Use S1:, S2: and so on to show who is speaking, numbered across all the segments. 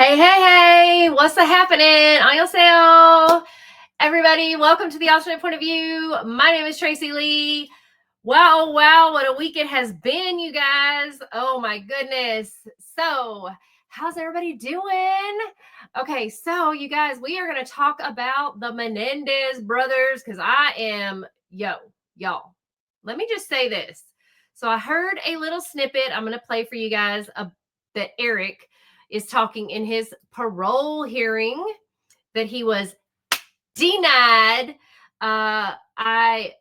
S1: Hey, hey, hey, what's the happening? Annyeonghaseyo. Everybody, welcome to the alternate point of view. My name is Tracy Lee. Wow, wow, what a week it has been, you guys. Oh my goodness. So, how's everybody doing? Okay, so you guys, we are going to talk about the Menendez brothers because y'all. Let me just say this. So, I heard a little snippet I'm going to play for you guys that Erik is talking in his parole hearing that he was denied. I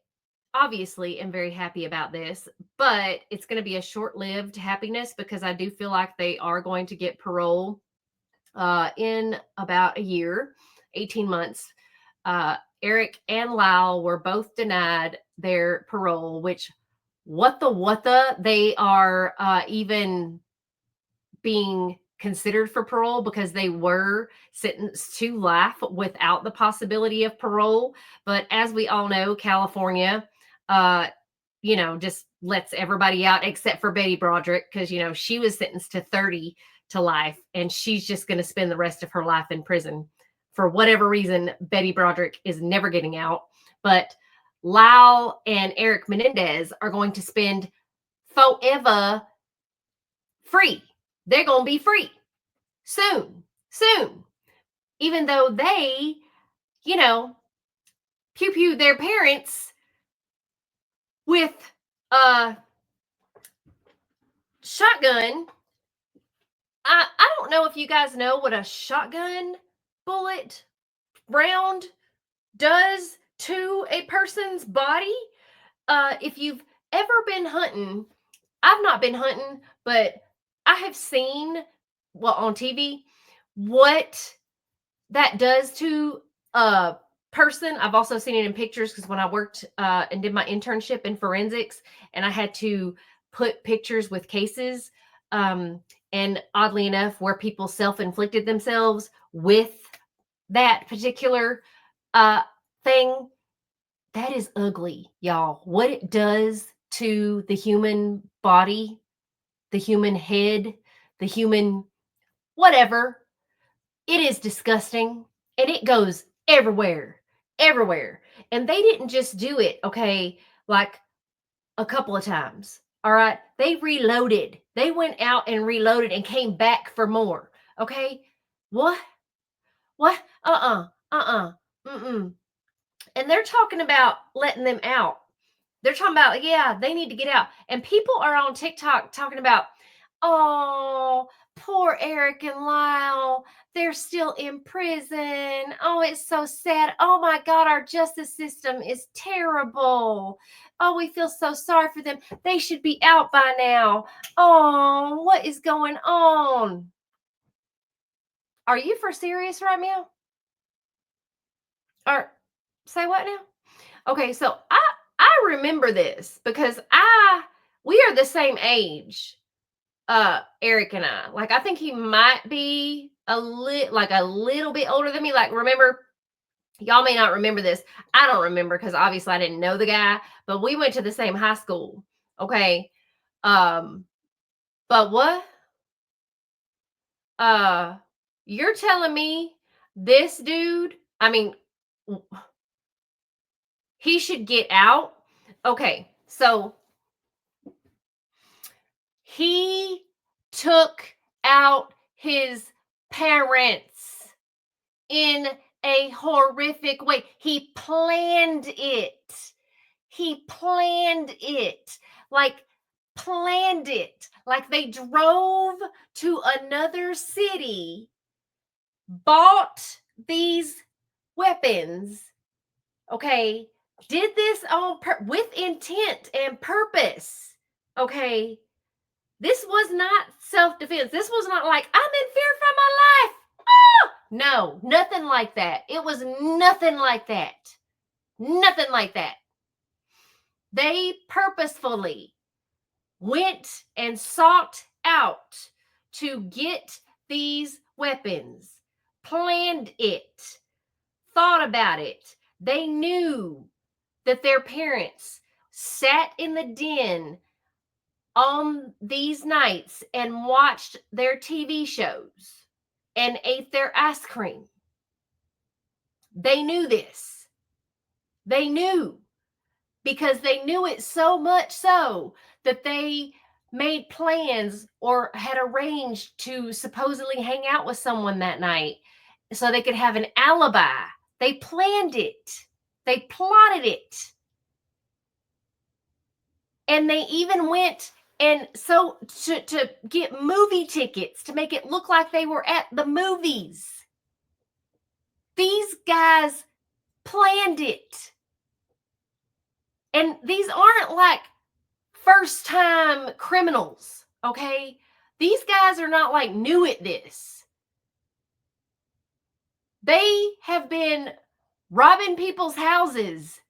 S1: obviously am very happy about this, but it's going to be a short-lived happiness because I do feel like they are going to get parole in about a year, 18 months. Erik and Lyle were both denied their parole, which what the they are even being considered for parole because they were sentenced to life without the possibility of parole. But as we all know, California, just lets everybody out except for Betty Broderick because, she was sentenced to 30 to life and she's just going to spend the rest of her life in prison. For whatever reason, Betty Broderick is never getting out. But Lyle and Erik Menendez are going to spend forever free. They're going to be free soon, even though they, pew pew their parents with a shotgun. I don't know if you guys know what a shotgun bullet round does to a person's body. If you've ever been hunting, I've not been hunting, but I have seen, on TV, what that does to a person. I've also seen it in pictures because when I worked and did my internship in forensics, and I had to put pictures with cases, and oddly enough, where people self-inflicted themselves with that particular thing, that is ugly, y'all. What it does to the human body, the human head, the human whatever, it is disgusting and it goes everywhere. And they didn't just do it, okay, like a couple of times. All right. They reloaded. They went out and reloaded and came back for more. Okay. What? What? Mm-mm. And they're talking about letting them out. They're talking about, yeah, they need to get out. And people are on TikTok talking about, oh, poor Erik and Lyle. They're still in prison. Oh, it's so sad. Oh my God, our justice system is terrible. Oh, we feel so sorry for them. They should be out by now. Oh, what is going on? Are you for serious right now? Or say what now? Okay, so I remember this because we are the same age, Erik and I. Like, I think he might be a little bit older than me. Like, remember, y'all may not remember this. I don't remember because obviously I didn't know the guy, but we went to the same high school. Okay. But what? Uh, you're telling me this dude, I mean, he should get out? Okay, so he took out his parents in a horrific way. He planned it. Like, planned it. Like, they drove to another city, bought these weapons, okay? Did this with intent and purpose, okay? This was not self-defense. This was not like, I'm in fear for my life. Ah! No, nothing like that. It was nothing like that. Nothing like that. They purposefully went and sought out to get these weapons, planned it, thought about it. They knew that their parents sat in the den on these nights and watched their TV shows and ate their ice cream. They knew this. They knew, because they knew it so much so that they made plans or had arranged to supposedly hang out with someone that night so they could have an alibi. They planned it. They plotted it. And they even went and so to get movie tickets to make it look like they were at the movies. These guys planned it. And these aren't like first time criminals, okay? These guys are not like new at this. They have been robbing people's houses,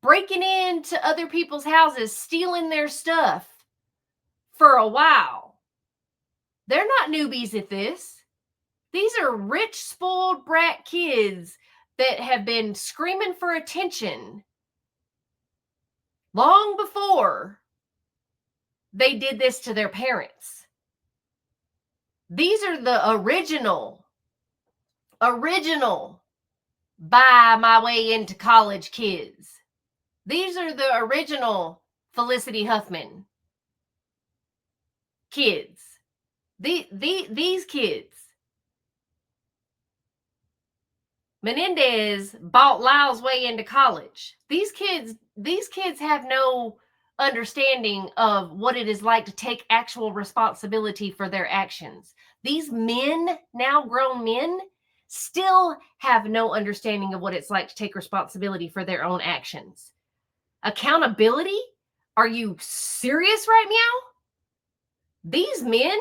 S1: breaking into other people's houses, stealing their stuff for a while. They're not newbies at this. These are rich, spoiled brat kids that have been screaming for attention long before they did this to their parents. These are the original buy my way into college kids. These are the original Felicity Huffman kids. These kids. Menendez bought Lyle's way into college. These kids have no understanding of what it is like to take actual responsibility for their actions. These men, now grown men, still have no understanding of what it's like to take responsibility for their own actions. Accountability? Are you serious right now? These men,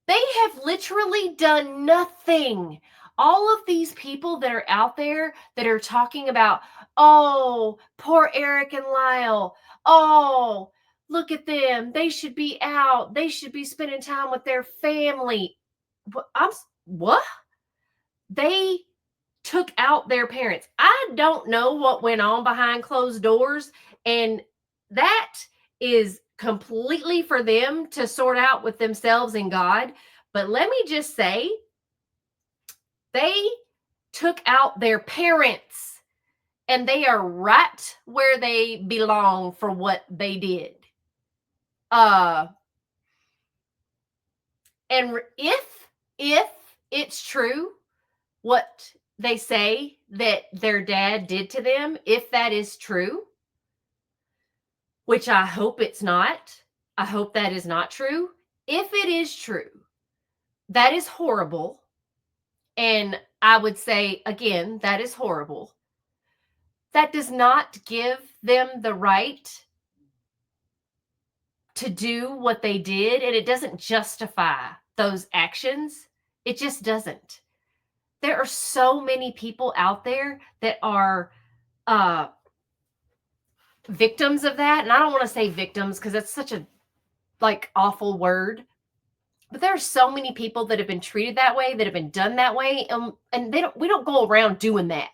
S1: they have literally done nothing. All of these people that are out there that are talking about, oh, poor Erik and Lyle. Oh, look at them. They should be out. They should be spending time with their family. What? They took out their parents. I don't know what went on behind closed doors, and that is completely for them to sort out with themselves and God. But let me just say, they took out their parents, and they are right where they belong for what they did. And if it's true what they say that their dad did to them, if that is true, which I hope it's not, I hope that is not true. If it is true, that is horrible. And I would say, again, that is horrible. That does not give them the right to do what they did, and it doesn't justify those actions. It just doesn't. There are so many people out there that are victims of that. And I don't want to say victims because that's such a awful word. But there are so many people that have been treated that way, that have been done that way, and we don't go around doing that.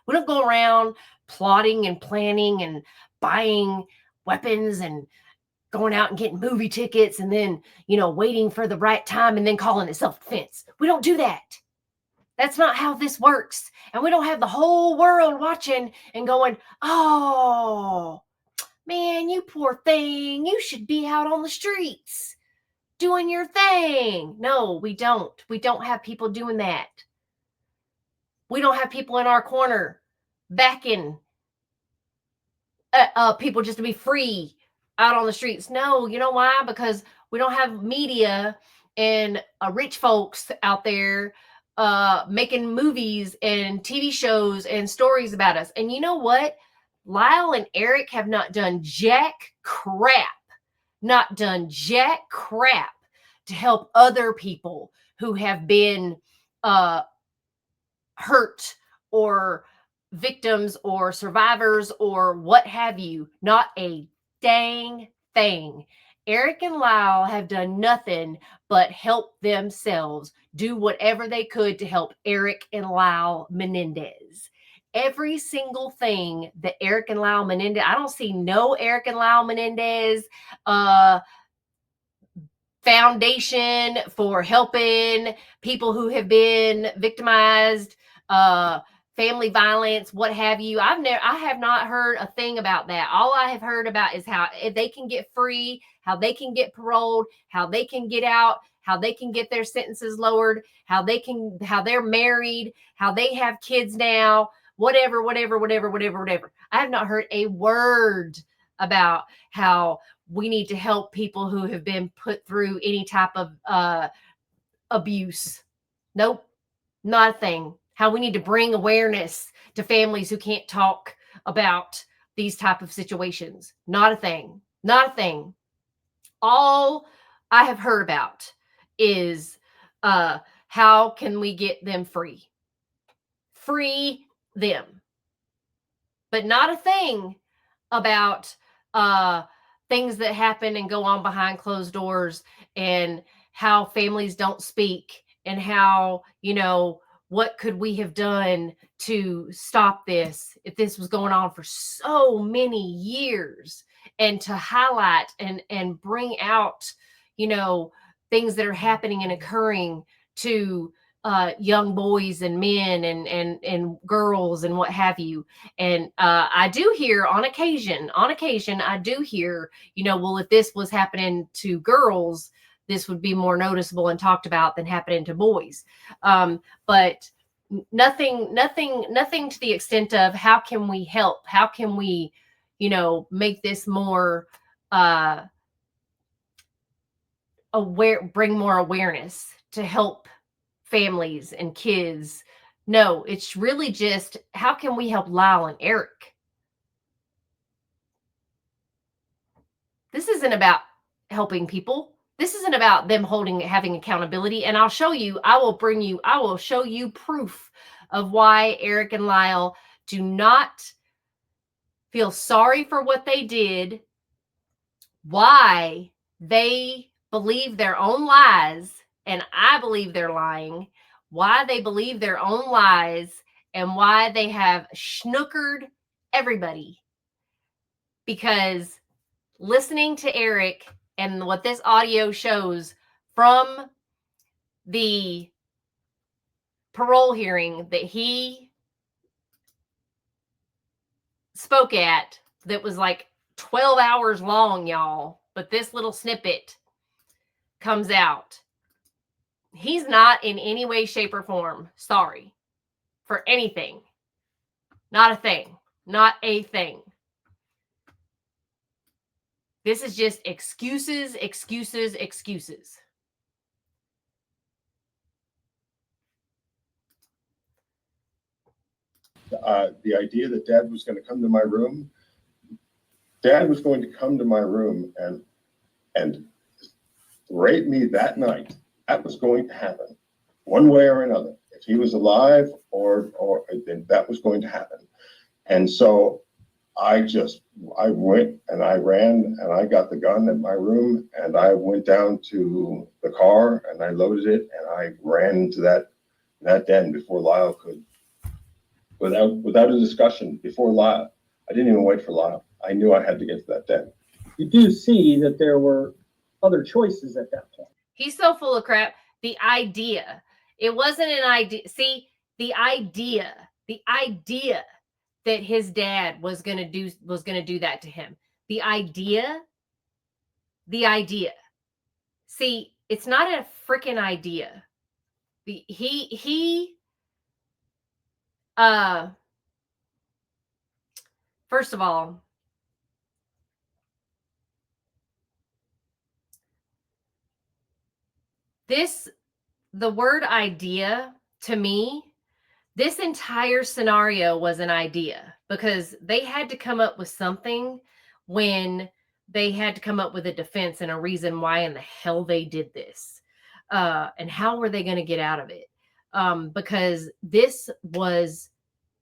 S1: We don't go around plotting and planning and buying weapons and going out and getting movie tickets and then, waiting for the right time and then calling it self-defense. We don't do that. That's not how this works. And we don't have the whole world watching and going, oh, man, you poor thing. You should be out on the streets doing your thing. No, we don't. We don't have people doing that. We don't have people in our corner backing people just to be free out on the streets. No, you know why? Because we don't have media and rich folks out there making movies and TV shows and stories about us. And you know what? Lyle and Erik have not done jack crap to help other people who have been hurt or victims or survivors or what have you. Not a dang thing. Erik and Lyle have done nothing but help themselves do whatever they could to help Erik and Lyle Menendez. Every single thing that Erik and Lyle Menendez, I don't see no Erik and Lyle Menendez foundation for helping people who have been victimized, family violence, what have you. I have not heard a thing about that. All I have heard about is how they can get free, how they can get paroled, how they can get out, how they can get their sentences lowered, how they're married, how they have kids now, whatever. I have not heard a word about how we need to help people who have been put through any type of abuse. Nope, not a thing. How we need to bring awareness to families who can't talk about these type of situations. Not a thing. Not a thing. All I have heard about is how can we get them free? Free them. But not a thing about things that happen and go on behind closed doors, and how families don't speak, and how, what could we have done to stop this if this was going on for so many years, and to highlight and bring out, things that are happening and occurring to young boys and men and girls and what have you. And I do hear on occasion, I do hear, well, if this was happening to girls, this would be more noticeable and talked about than happening to boys. But nothing to the extent of how can we help? How can we, make this more aware, bring more awareness to help families and kids. No, it's really just how can we help Lyle and Erik? This isn't about helping people. This isn't about them having accountability. And I will show you proof of why Erik and Lyle do not feel sorry for what they did, why they believe their own lies, and I believe they're lying, why they believe their own lies, and why they have snookered everybody. Because listening to Erik and what this audio shows from the parole hearing that he spoke at, that was like 12 hours long, y'all, but this little snippet comes out. He's not in any way, shape, or form sorry for anything. Not a thing. Not a thing. This is just excuses, excuses, excuses.
S2: The idea that Dad was going to come to my room, Dad was going to come to my room and rape me that night. That was going to happen, one way or another. If he was alive, or then that was going to happen. And so I went and I ran and I got the gun in my room and I went down to the car and I loaded it and I ran into that den before Lyle could. Without a discussion, before Lyle. I didn't even wait for Lyle. I knew I had to get to that den.
S3: You do see that there were other choices at that point.
S1: He's so full of crap. The idea. It wasn't an idea. See, the idea that his dad was gonna do that to him. The idea. See, it's not a freaking idea. First of all, the word idea, to me, this entire scenario was an idea, because they had to come up with something when they had to come up with a defense and a reason why in the hell they did this. And how were they going to get out of it? Because this was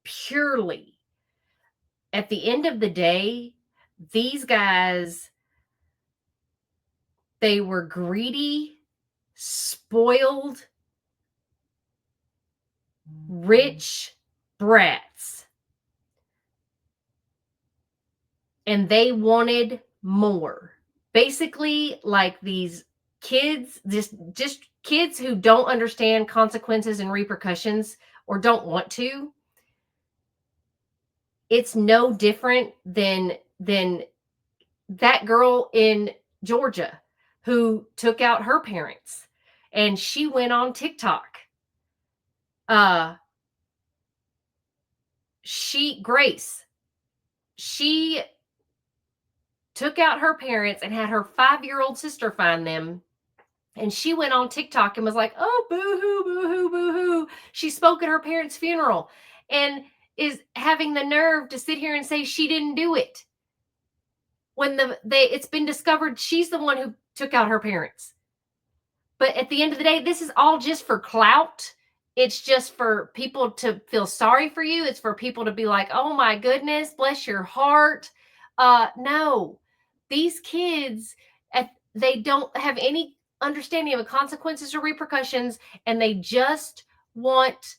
S1: purely, at the end of the day, these guys, they were greedy, spoiled, rich brats. And they wanted more. Basically, like these kids, just kids who don't understand consequences and repercussions or don't want to, it's no different than that girl in Georgia who took out her parents and she went on TikTok. Grace, she took out her parents and had her 5-year-old sister find them. And she went on TikTok and was like, oh, boo-hoo, boo-hoo, boo-hoo. She spoke at her parents' funeral and is having the nerve to sit here and say she didn't do it. When it's been discovered she's the one who took out her parents. But at the end of the day, this is all just for clout. It's just for people to feel sorry for you. It's for people to be like, oh my goodness, bless your heart. No, these kids, they don't have any understanding of the consequences or repercussions, and they just want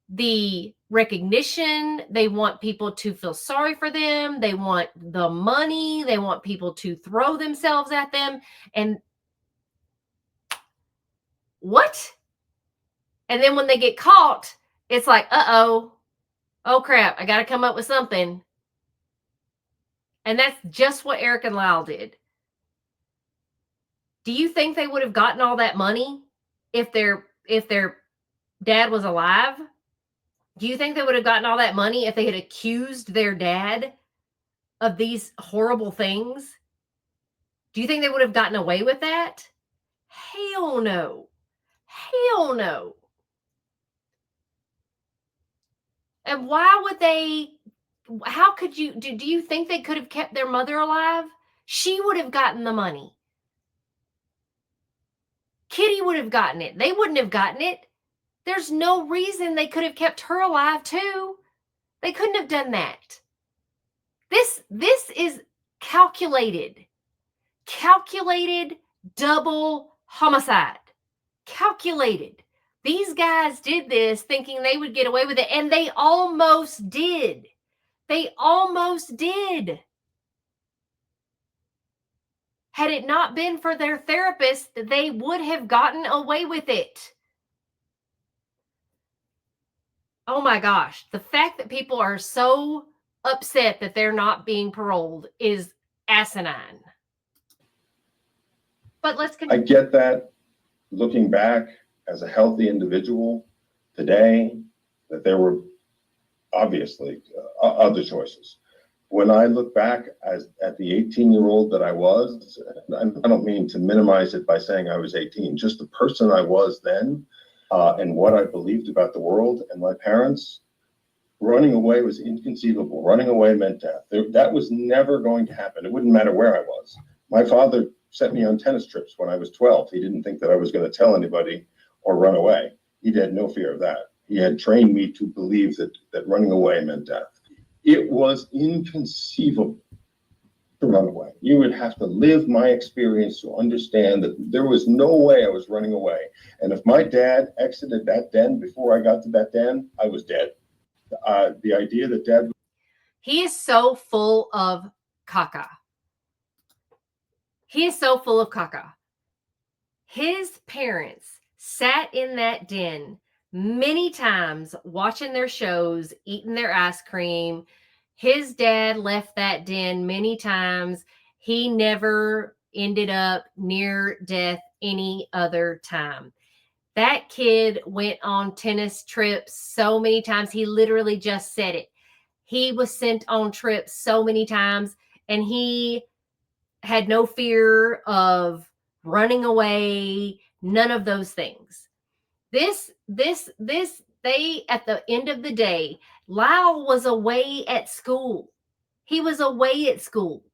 S1: the recognition. They want people to feel sorry for them. They want the money. They want people to throw themselves at them. And what? And then when they get caught, it's like, uh-oh, oh crap, I got to come up with something. And that's just what Erik and Lyle did. Do you think they would have gotten all that money if their dad was alive? Do you think they would have gotten all that money if they had accused their dad of these horrible things? Do you think they would have gotten away with that? Hell no. Hell no. And why would they? How could you? Do you think they could have kept their mother alive? She would have gotten the money. Kitty would have gotten it. They wouldn't have gotten it. There's no reason they could have kept her alive too. They couldn't have done that. This is calculated double homicide. Calculated. These guys did this thinking they would get away with it, and they almost did. They almost did. Had it not been for their therapist, they would have gotten away with it. Oh my gosh. The fact that people are so upset that they're not being paroled is asinine. But let's continue.
S2: I get that. Looking back as a healthy individual today, that there were obviously other choices. When I look back at the 18-year-old that I was, and I don't mean to minimize it by saying I was 18, just the person I was then, and what I believed about the world and my parents, running away was inconceivable. Running away meant death. That was never going to happen. It wouldn't matter where I was. My father sent me on tennis trips when I was 12. He didn't think that I was going to tell anybody or run away. He had no fear of that. He had trained me to believe that running away meant death. It was inconceivable to run away. You would have to live my experience to understand that there was no way I was running away. And if my dad exited that den before I got to that den, I was dead. The idea that dad...
S1: He is so full of caca. He is so full of caca. His parents sat in that den many times watching their shows, eating their ice cream. His dad left that den many times. He never ended up near death any other time. That kid went on tennis trips so many times. He literally just said it. He was sent on trips so many times, and he had no fear of running away, none of those things. They, at the end of the day, Lyle was away at school. He was away at school.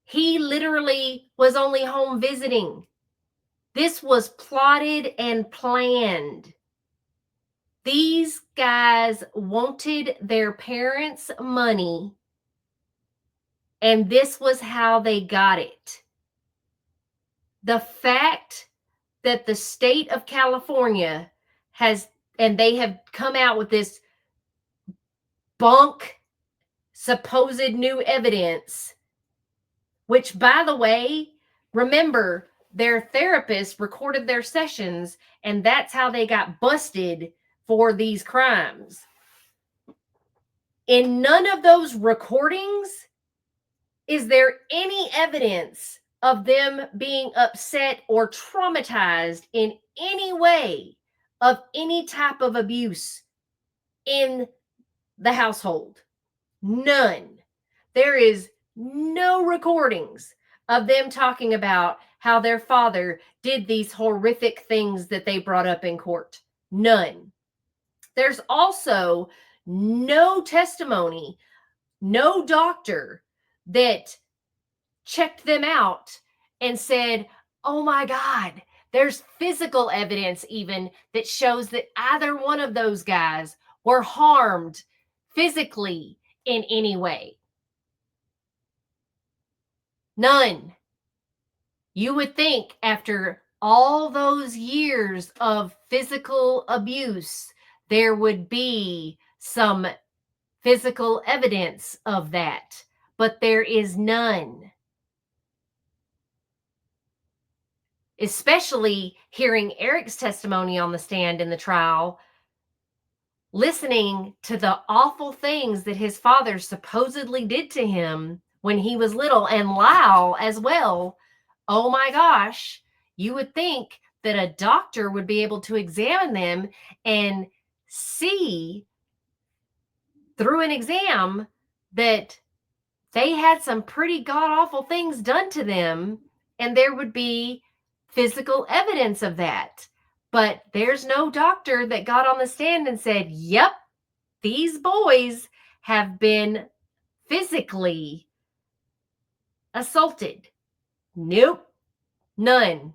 S1: He literally was only home visiting. This was plotted and planned. These guys wanted their parents' money, and this was how they got it. The fact that the state of California they have come out with this bunk supposed new evidence, which, by the way, remember, their therapist recorded their sessions, and that's how they got busted for these crimes. In none of those recordings is there any evidence of them being upset or traumatized in any way of any type of abuse in the household. None. There is no recordings of them talking about how their father did these horrific things that they brought up in court. None. There's also no testimony, no doctor that checked them out and said, oh my God, there's physical evidence even that shows that either one of those guys were harmed physically in any way. None. You would think after all those years of physical abuse, there would be some physical evidence of that, but there is none. Especially hearing Erik's testimony on the stand in the trial, listening to the awful things that his father supposedly did to him when he was little, and Lyle as well. Oh my gosh, you would think that a doctor would be able to examine them and see through an exam that they had some pretty god-awful things done to them, and there would be physical evidence of that. But there's no doctor that got on the stand and said, yep, these boys have been physically assaulted. Nope, none.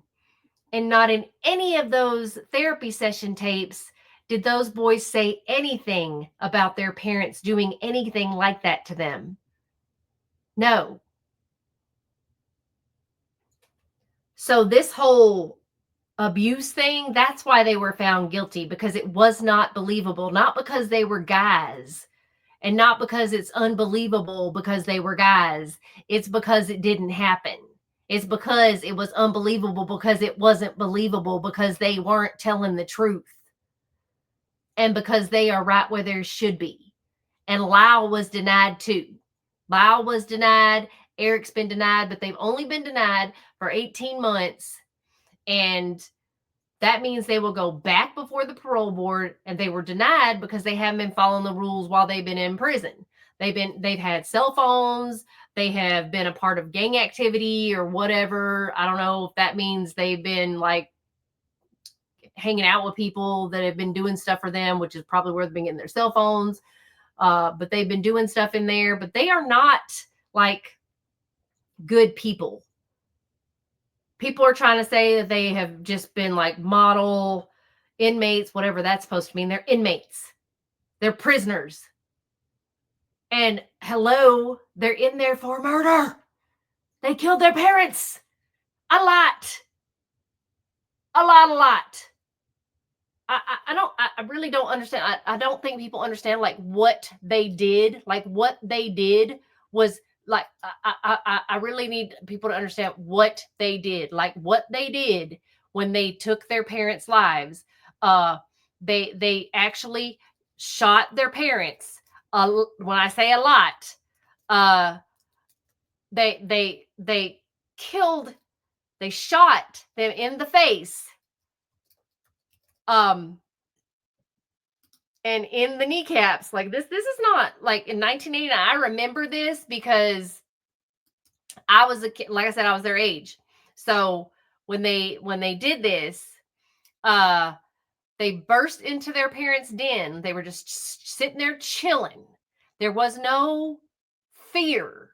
S1: And not in any of those therapy session tapes did those boys say anything about their parents doing anything like that to them. No. So this whole abuse thing, that's why they were found guilty, because it was not believable, not because they were guys, and not because it's unbelievable because they were guys. It's because it didn't happen. It's because it was unbelievable because it wasn't believable, because they weren't telling the truth, and because they are right where there should be. And Lyle was denied too. Lyle was denied. Erik's been denied, but they've only been denied for 18 months. And that means they will go back before the parole board, and they were denied because they haven't been following the rules while they've been in prison. They've had cell phones. They have been a part of gang activity or whatever. I don't know if that means they've been like hanging out with people that have been doing stuff for them, which is probably where they've been getting their cell phones. But they've been doing stuff in there, but they are not like good people. People are trying to say that they have just been like model inmates, whatever that's supposed to mean. They're inmates. They're prisoners. And hello, they're in there for murder. They killed their parents. A lot. I really don't understand. I don't think people understand like what they did. Like what they did was like, I really need people to understand what they did. Like what they did when they took their parents' lives. They actually shot their parents. When I say a lot, they killed, they shot them in the face. And in the kneecaps. Like this is not like in 1989. I remember this because I was a kid. Like I said, I was their age. So when they did this, they burst into their parents' den. They were just sitting there chilling. There was no fear.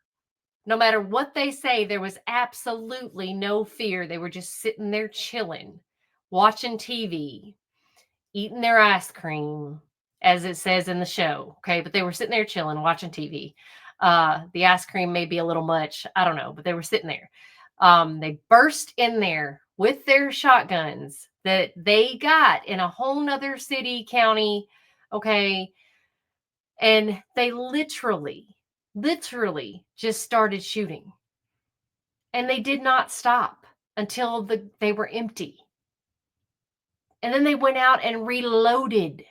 S1: No matter what they say, there was absolutely no fear. They were just sitting there chilling, watching TV, eating their ice cream, as it says in the show. Okay. But they were sitting there chilling, watching TV. The ice cream may be a little much. I don't know, but they were sitting there. They burst in there with their shotguns that they got in a whole nother city, county. Okay. And they literally just started shooting. And they did not stop until they were empty. And then they went out and reloaded,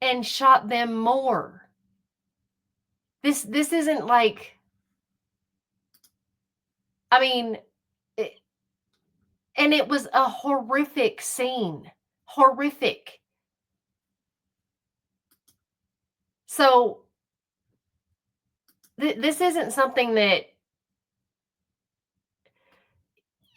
S1: and shot them more. This isn't like, I mean, and it was a horrific scene. Horrific. So this isn't something that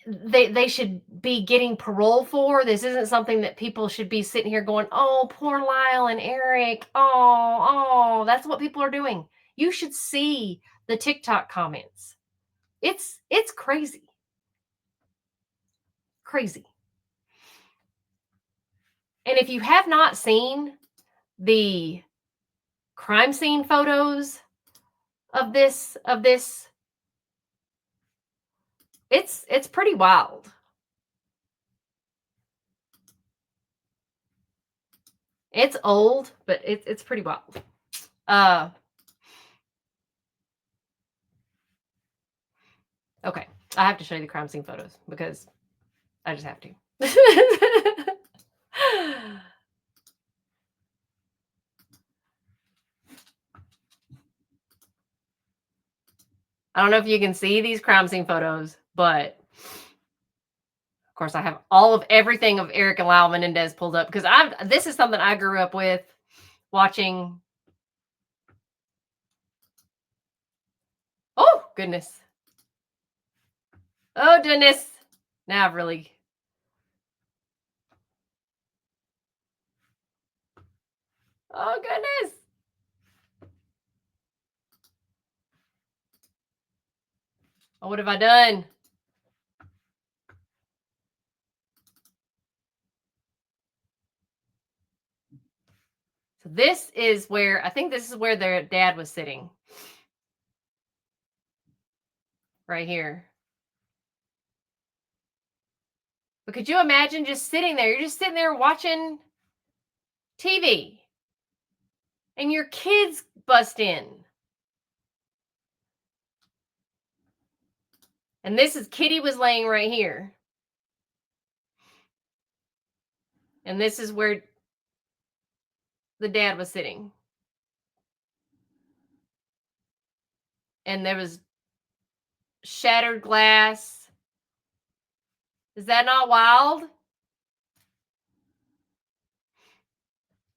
S1: they should be getting parole for. This isn't something that people should be sitting here going, oh, poor Lyle and Erik. Oh, that's what people are doing. You should see the TikTok comments. It's crazy. Crazy. And if you have not seen the crime scene photos of this, it's pretty wild. It's old, but it's pretty wild. Okay, I have to show you the crime scene photos because I just have to. I don't know if you can see these crime scene photos, but of course I have all of everything of Erik and Lyle Menendez pulled up because this is something I grew up with watching. Oh, goodness. Oh, goodness. Now I've really. Oh, goodness. Oh, what have I done? So this is where, I think this is where their dad was sitting. Right here. But could you imagine just sitting there? You're just sitting there watching TV. And your kids bust in. And this is, Kitty was laying right here. And this is where the dad was sitting. And there was shattered glass. Is that not wild?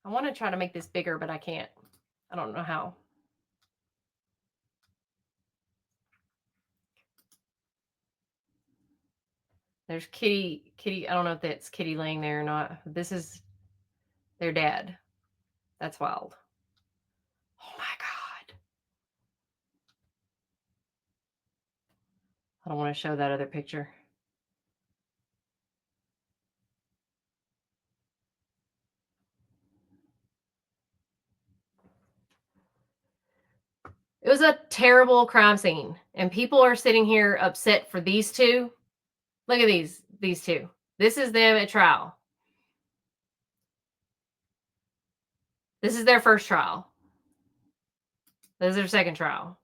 S1: I want to try to make this bigger, but I can't. I don't know how. There's Kitty. I don't know if that's Kitty laying there or not. This is their dad. That's wild. Oh my God. I don't want to show that other picture. It was a terrible crime scene. And people are sitting here upset for these two. Look at these two. This is them at trial. This is their first trial. This is their second trial.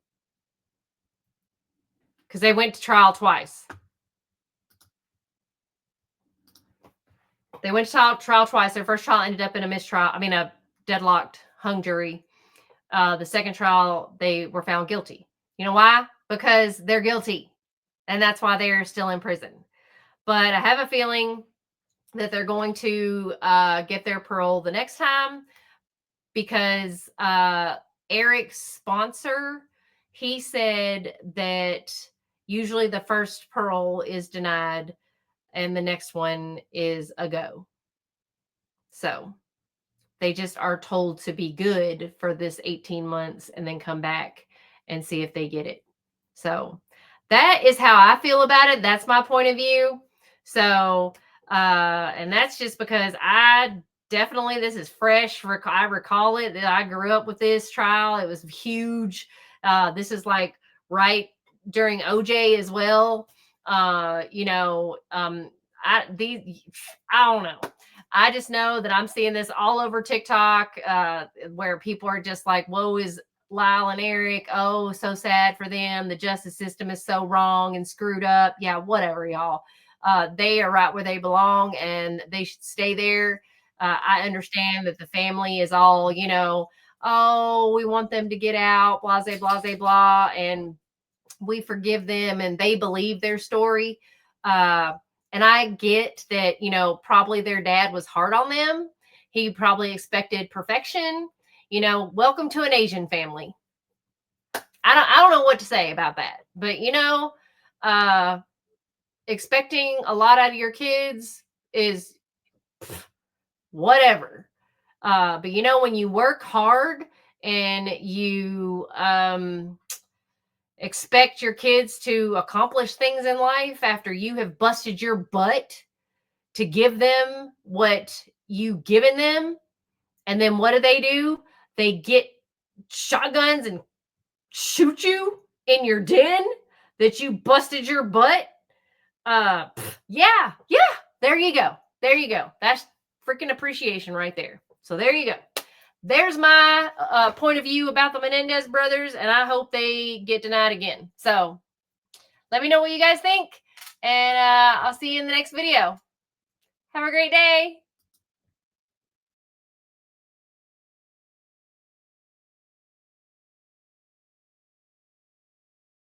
S1: Because they went to trial twice. They went to trial twice. Their first trial ended up in a mistrial. I mean, a deadlocked hung jury. The second trial, they were found guilty. You know why? Because they're guilty. And that's why they're still in prison. But I have a feeling that they're going to get their parole the next time because Erik's sponsor, he said that usually the first parole is denied and the next one is a go. So they just are told to be good for this 18 months and then come back and see if they get it. So that is how I feel about it. That's my point of view. So, and that's just because this is fresh. I recall it that I grew up with this trial. It was huge. This is like right during OJ as well. I don't know. I just know that I'm seeing this all over TikTok, where people are just like, woe is Lyle and Erik. Oh, so sad for them. The justice system is so wrong and screwed up. Yeah, whatever, y'all. They are right where they belong, and they should stay there. I understand that the family is all, oh, we want them to get out, blah, blah, blah, blah, and we forgive them, and they believe their story. And I get that, probably their dad was hard on them. He probably expected perfection. Welcome to an Asian family. I don't know what to say about that, but expecting a lot out of your kids is whatever. But when you work hard and you expect your kids to accomplish things in life after you have busted your butt to give them what you've given them, and then what do? They get shotguns and shoot you in your den that you busted your butt. Yeah, there you go. That's freaking appreciation right there. So there you go. There's my point of view about the Menendez brothers, and I hope they get denied again. So let me know what you guys think, and I'll see you in the next video. Have a great day.